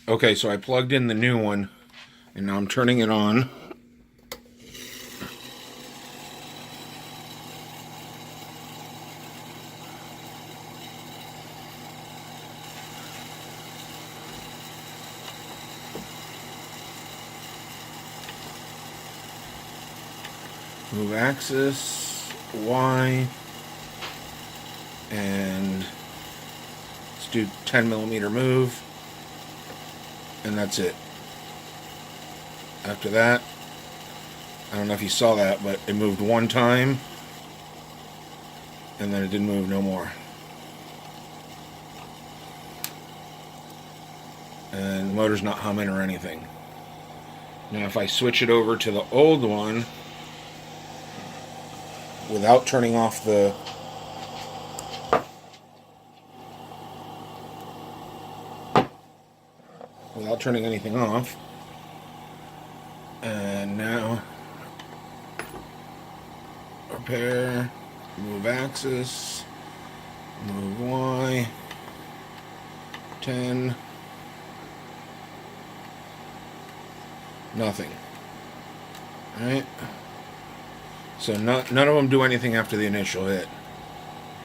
Okay, so I plugged in the new one, and now I'm turning it on. Move axis, Y, and let's do 10 millimeter move, and that's it. After that, I don't know if you saw that, but it moved one time, and then it didn't move no more. And the motor's not humming or anything. Now if I switch it over to the old one, without turning off the without turning anything off, and now repair, move axis, move Y, 10, nothing. Alright, so none of them do anything after the initial hit.